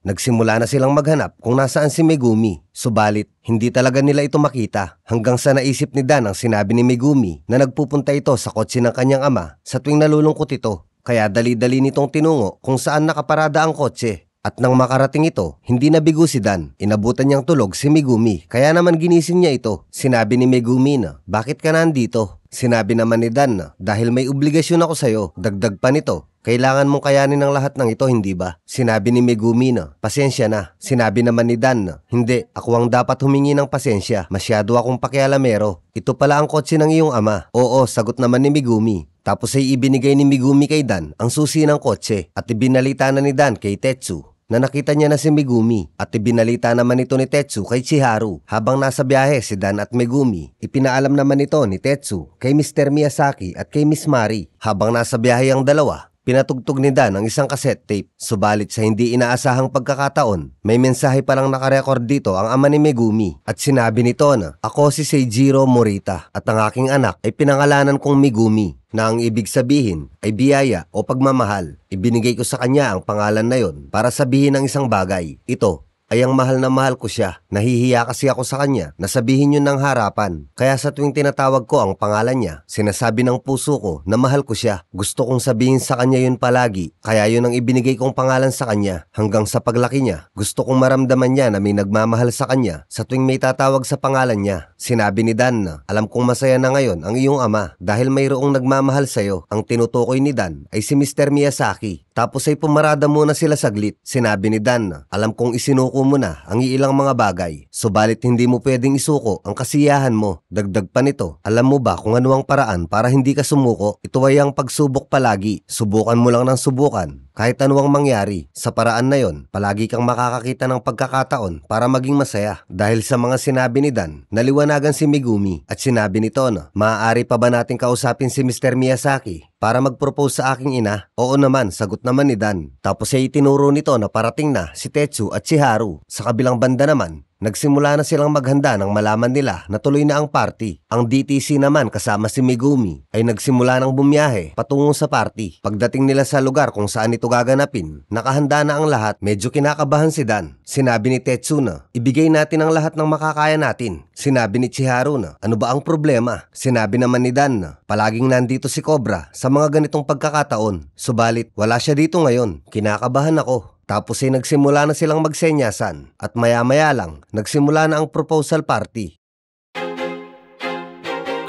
Nagsimula na silang maghanap kung nasaan si Megumi. Subalit, hindi talaga nila ito makita hanggang sa naisip ni Dan ang sinabi ni Megumi na nagpupunta ito sa kotse ng kanyang ama sa tuwing nalulungkot ito. Kaya dali-dali nitong tinungo kung saan nakaparada ang kotse. At nang makarating ito, hindi nabigo si Dan. Inabutan niyang tulog si Megumi. Kaya naman ginising niya ito. Sinabi ni Megumi na, bakit ka nandito? Sinabi naman ni Dan na, dahil may obligasyon ako sa'yo. Dagdag pa nito, kailangan mong kayanin ang lahat ng ito, hindi ba? Sinabi ni Megumi na, pasensya na. Sinabi naman ni Dan na, hindi, ako ang dapat humingi ng pasensya. Masyado akong pakialamero. Ito pala ang kotse ng iyong ama. Oo, sagot naman ni Megumi. Tapos ay ibinigay ni Megumi kay Dan ang susi ng kotse at ibinalita na ni Dan kay Tetsu na nakita niya na si Megumi at ibinalita naman ito ni Tetsu kay Chiharu. Habang nasa biyahe si Dan at Megumi, ipinaalam naman ito ni Tetsu kay Mr. Miyazaki at kay Miss Mari. Habang nasa biyahe ang dalawa, pinatugtog ni Dan ang isang cassette tape. Subalit sa hindi inaasahang pagkakataon, may mensahe palang nakarecord dito ang ama ni Megumi at sinabi nito na, ako si Seijiro Morita at ang aking anak ay pinangalanan kong Megumi, na ang ibig sabihin ay biyaya o pagmamahal. Ibinigay ko sa kanya ang pangalan na yon para sabihin ng isang bagay. Ito ay ang mahal na mahal ko siya. Nahihiya kasi ako sa kanya na sabihin yun ng harapan. Kaya sa tuwing tinatawag ko ang pangalan niya, sinasabi ng puso ko na mahal ko siya. Gusto kong sabihin sa kanya yun palagi. Kaya yun ang ibinigay kong pangalan sa kanya. Hanggang sa paglaki niya, gusto kong maramdaman niya na may nagmamahal sa kanya sa tuwing may tatawag sa pangalan niya. Sinabi ni Dan na, alam kong masaya na ngayon ang iyong ama dahil mayroong nagmamahal sa'yo. Ang tinutukoy ni Dan ay si Mr. Miyazaki. Tapos ay pumarada muna sila saglit. Sinabi ni Dan na, alam kong isinuko mo na ang ilang mga bagay. Subalit hindi mo pwedeng isuko ang kasiyahan mo. Dagdag pa nito, alam mo ba kung ano ang paraan para hindi ka sumuko? Ito ay ang pagsubok palagi. Subukan mo lang ng subukan. Kahit anuang mangyari, sa paraan na yon, palagi kang makakakita ng pagkakataon para maging masaya. Dahil sa mga sinabi ni Dan, naliwanagan si Megumi at sinabi nito na, maaari pa ba natin kausapin si Mr. Miyazaki para mag-propose sa aking ina? Oo naman, sagot naman ni Dan. Tapos ay itinuro nito na parating na si Tetsu at Chiharu. Sa kabilang banda naman, nagsimula na silang maghanda nang malaman nila na tuloy na ang party. Ang DTC naman kasama si Megumi ay nagsimula ng bumiyahe patungo sa party. Pagdating nila sa lugar kung saan ito gaganapin, nakahanda na ang lahat. Medyo kinakabahan si Dan. Sinabi ni Tetsu na, ibigay natin ang lahat ng makakaya natin. Sinabi ni Chiharu na, ano ba ang problema? Sinabi naman ni Dan na, palaging nandito si Cobra sa mga ganitong pagkakataon. Subalit, wala siya dito ngayon. Kinakabahan ako. Tapos ay nagsimula na silang magsenyasan at maya-maya lang nagsimula na ang proposal party.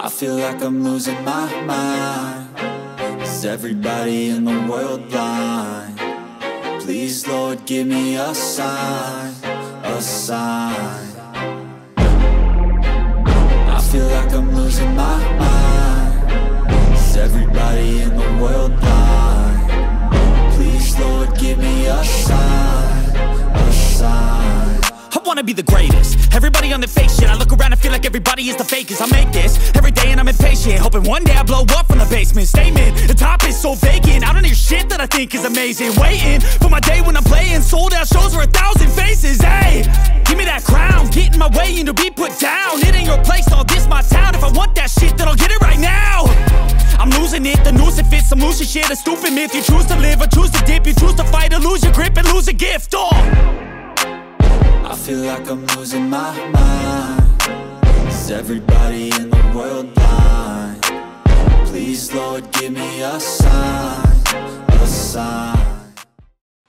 I feel like I'm losing my mind. Is everybody in the world blind? Please Lord give me a sign, a sign. I feel like I'm losing my mind. Is everybody in the world blind? Please Lord give me a sign, a sign. I wanna be the greatest. Everybody on the fake shit. I look around and feel like everybody is the fakest. I make this every day and I'm impatient, hoping one day I blow up from the basement. Statement, the top is so vacant. I don't hear shit that I think is amazing. Waiting for my day when I'm playing sold out shows for 1,000 faces. Hey, give me that crown, get in my way and to be put down. It ain't your place, all this my town. If I want that shit, then I'll get it right now. I'm losing it, the noose it fits some loose shit. A stupid myth, you choose to live or choose to dip. You choose to fight or lose your grip and lose a gift. Oh, I feel like I'm losing my mind. Is everybody in the world blind? Please Lord give me a sign, a sign.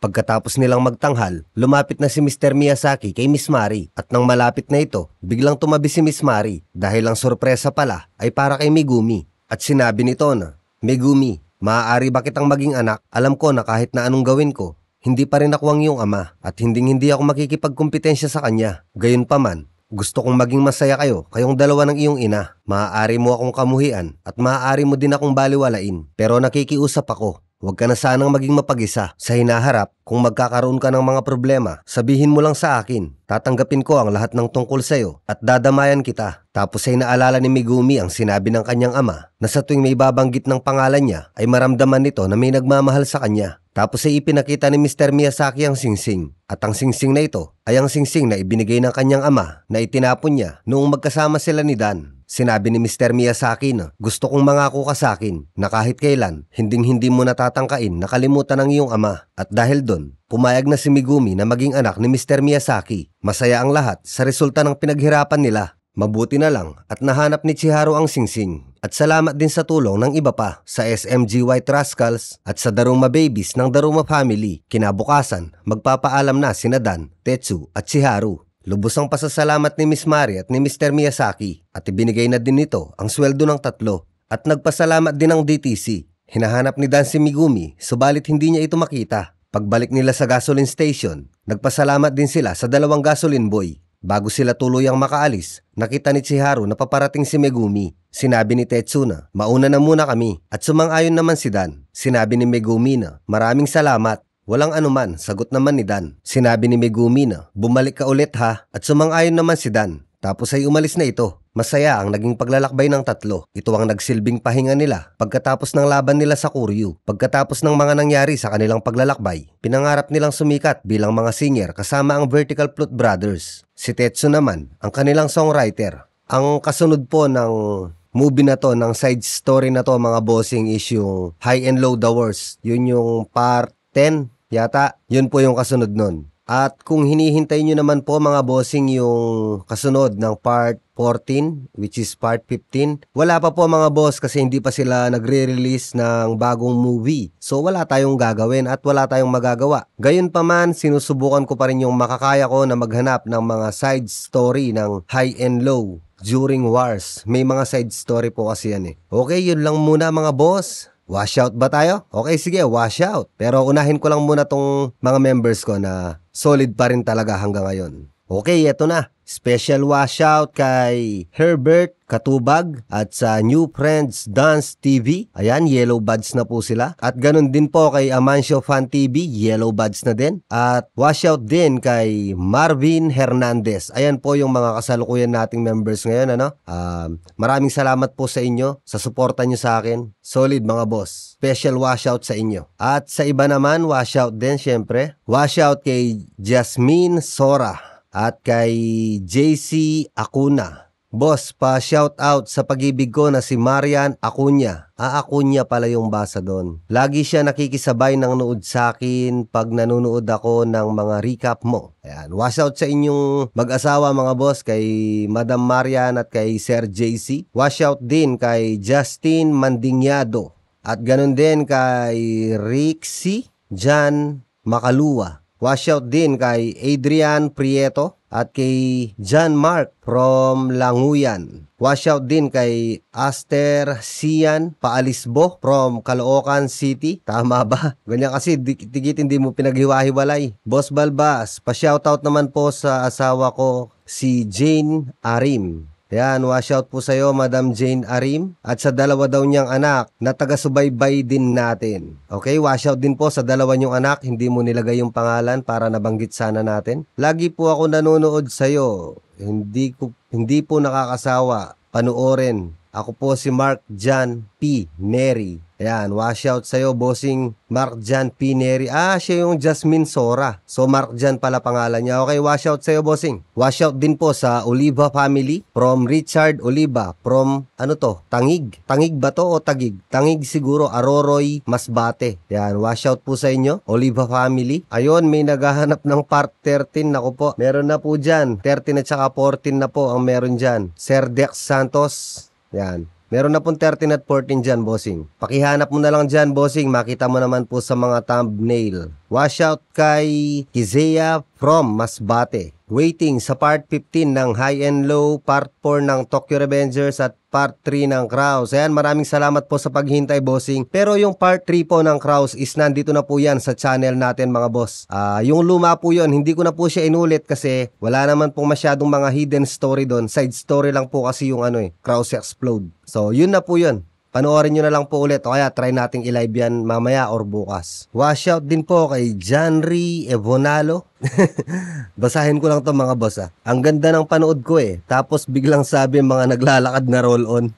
Pagkatapos nilang magtanghal, lumapit na si Mr. Miyazaki kay Miss Mari at nang malapit na ito, biglang tumabi si Miss Mari dahil ang sorpresa pala ay para kay Megumi. At sinabi nito na, Megumi, maaari ba kitang maging anak? Alam ko na kahit na anong gawin ko, hindi pa rin ako ang iyong ama at hindi ako makikipagkumpetensya sa kanya. Gayunpaman, gusto kong maging masaya kayong dalawa ng iyong ina. Maaari mo akong kamuhian at maaari mo din akong baliwalain. Pero nakikiusap ako, Huwag ka na sanang maging mapag-isa sa hinaharap. Kung magkakaroon ka ng mga problema, sabihin mo lang sa akin. Tatanggapin ko ang lahat ng tungkol sa'yo at dadamayan kita. Tapos ay naalala ni Megumi ang sinabi ng kanyang ama na sa tuwing may babanggit ng pangalan niya ay maramdaman nito na may nagmamahal sa kanya. Tapos ay ipinakita ni Mr. Miyazaki ang singsing. At ang singsing na ito ay ang singsing na ibinigay ng kanyang ama na itinapon niya noong magkasama sila ni Dan. Sinabi ni Mr. Miyazaki na gusto kong mangako ka sa akin na kahit kailan hinding-hindi mo natatangkain na kalimutan ang iyong ama. At dahil doon, pumayag na si Megumi na maging anak ni Mr. Miyazaki. Masaya ang lahat sa resulta ng pinaghirapan nila. Mabuti na lang at nahanap ni Chiharu ang singsing. At salamat din sa tulong ng iba pa sa SMG White Rascals at sa Daruma Babies ng Daruma Family. Kinabukasan, magpapaalam na sina Dan, Tetsu at Chiharu. Lubos ang pasasalamat ni Miss Mari at ni Mr. Miyazaki at ibinigay na din nito ang sweldo ng tatlo at nagpasalamat din ang DTC. Hinahanap ni Dan si Megumi subalit hindi niya ito makita. Pagbalik nila sa gasoline station, nagpasalamat din sila sa dalawang gasoline boy. Bago sila tuluyang makaalis, nakita ni Chiharu na paparating si Megumi. Sinabi ni Tetsu na mauna na muna kami at sumang-ayon naman si Dan. Sinabi ni Megumi na maraming salamat. Walang anuman, sagot naman ni Dan. Sinabi ni Megumi na bumalik ka ulit ha at sumang-ayon naman si Dan. Tapos ay umalis na ito. Masaya ang naging paglalakbay ng tatlo. Ito ang nagsilbing pahinga nila pagkatapos ng laban nila sa Kuryu. Pagkatapos ng mga nangyari sa kanilang paglalakbay, pinangarap nilang sumikat bilang mga singer kasama ang Vertical Flute Brothers. Si Tetsu naman, ang kanilang songwriter. Ang kasunod po ng movie na to, ng side story na to mga bossing is yung High and Low the Worst. Yun yung part 10 yata. Yun po yung kasunod nun. At kung hinihintay nyo naman po mga bossing yung kasunod ng part 14, which is part 15, wala pa po mga boss kasi hindi pa sila nagre-release ng bagong movie. So wala tayong gagawin at wala tayong magagawa. Gayunpaman, sinusubukan ko pa rin yung makakaya ko na maghanap ng mga side story ng High and Low during wars. May mga side story po kasi yan eh. Okay, yun lang muna mga boss. Wash out ba tayo? Okay, sige, wash out. Pero unahin ko lang muna tong mga members ko na solid pa rin talaga hanggang ngayon. Okay, eto na. Special washout kay Herbert Katubag at sa New Friends Dance TV. Ayan, yellow badge na po sila. At ganun din po kay Amancio Fan TV, yellow badge na din. At washout din kay Marvin Hernandez. Ayan po yung mga kasalukuyan nating members ngayon. Maraming salamat po sa inyo, sa suporta nyo sa akin. Solid mga boss. Special washout sa inyo. At sa iba naman, washout din syempre. Washout kay Jasmine Sora at kay JC Acuna. Boss, pa-shout out sa pag-ibig ko na si Marian Acuña. Acuña pala yung basa doon. Lagi siya nakikisabay ng nood sa akin pag nanonood ako ng mga recap mo. Ayan, wash out sa inyong mag-asawa mga boss, kay Madam Marian at kay Sir JC. Wash out din kay Justin Mandignado. At ganun din kay Rixie Jan Makalua. Washout din kay Adrian Prieto at kay John Mark from Languyan. Washout din kay Aster Sian Paalisbo from Caloocan City. Tama ba? Ganyan kasi tigit hindi mo pinaghiwa-hiwalay. Boss Balbas, pa-shoutout naman po sa asawa ko si Jane Arim. Yan, washout po sa'yo, Madam Jane Arim. At sa dalawa daw niyang anak na taga-subaybay din natin. Okay, washout din po sa dalawa niyong anak. Hindi mo nilagay yung pangalan para nabanggit sana natin. Lagi po ako nanonood sa'yo. Hindi po nakakasawa. Panoorin. Ako po si Mark Jan P. Neri. Ayan, washout sa'yo, bossing Mark Jan P. Neri. Siya yung Jasmine Sora. So, Mark Jan pala pangalan niya. Okay, washout sa'yo, bossing. Washout din po sa Oliva family from Richard Oliva from, Tangig. Tangig ba to o Tagig? Tangig siguro, Aroroy, Masbate. Ayan, washout po sa inyo, Oliva family. Ayun, may naghahanap ng part 13. Naku po, meron na po dyan. 13 at saka 14 na po ang meron dyan. Sir Dex Santos. Yan. Meron na pong 13 at 14 dyan, bossing. Pakihanap mo na lang dyan, bossing. Makita mo naman po sa mga thumbnail. Washout kay Kizea from Masbate. Waiting sa part 15 ng High and Low, part 4 ng Tokyo Revengers at part 3 ng Kraus. Ayan, maraming salamat po sa paghintay, bossing. Pero yung part 3 po ng Kraus is nandito na po yan sa channel natin, mga boss. Yung luma po yun, hindi ko na po siya inulit kasi wala naman pong masyadong mga hidden story doon. Side story lang po kasi yung Kraus Explode. So, yun na po yun. panoorin nyo na lang po ulit o kaya try nating i-live yan mamaya or bukas. Washout din po kay Janry Evonalo. Basahin ko lang to mga boss ah. Ang ganda ng panood ko eh. Tapos biglang sabi mga naglalakad na roll on.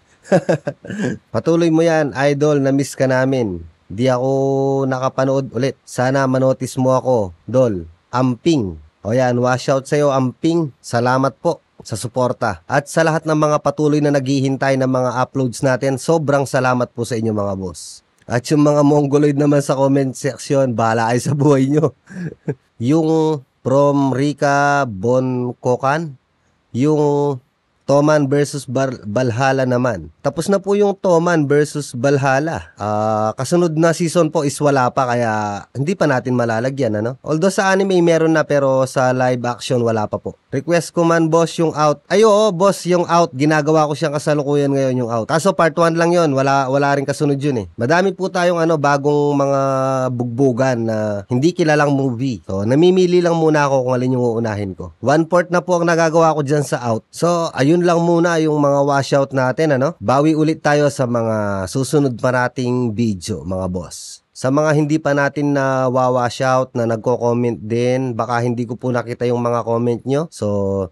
Patuloy mo yan, idol, na miss ka namin. Di ako nakapanood ulit. Sana manotis mo ako, Dol. Amping. O yan, washout sa'yo, Amping. Salamat po sa suporta. At sa lahat ng mga patuloy na naghihintay ng mga uploads natin, sobrang salamat po sa inyo mga boss. At yung mga mongoloid naman sa comment section, bahala kayo sa buhay nyo. Yung from Rika Bonkokan, yung Toman versus Valhalla naman. Tapos na po yung Toman versus Valhalla. Kasunod na season po is wala pa kaya hindi pa natin malalagyan ano. Although sa anime meron na pero sa live action wala pa po. Request ko man boss yung out. Ay oo boss yung out. Ginagawa ko siyang kasalukuyan ngayon yung out. Kaso part 1 lang yon. Wala rin kasunod yun eh. Madami po tayong bagong mga bugbugan na hindi kilalang movie. So namimili lang muna ako kung alin yung uunahin ko. 1/4 na po ang nagagawa ko dyan sa out. So ayun lang muna yung mga washout natin ano. Bawi ulit tayo sa mga susunod pa nating video mga boss. Sa mga hindi pa natin na wawashout na nagko-comment din, baka hindi ko po nakita yung mga comment nyo. So,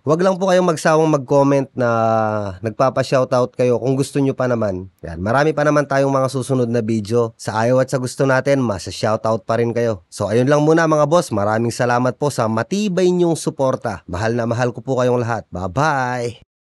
wag lang po kayong magsawang mag-comment na nagpapa-shoutout kayo kung gusto nyo pa naman. Yan, marami pa naman tayong mga susunod na video. Sa ayaw at sa gusto natin, masa-shoutout pa rin kayo. So, ayun lang muna mga boss. Maraming salamat po sa matibay nyong suporta. Mahal na mahal ko po kayong lahat. Bye-bye!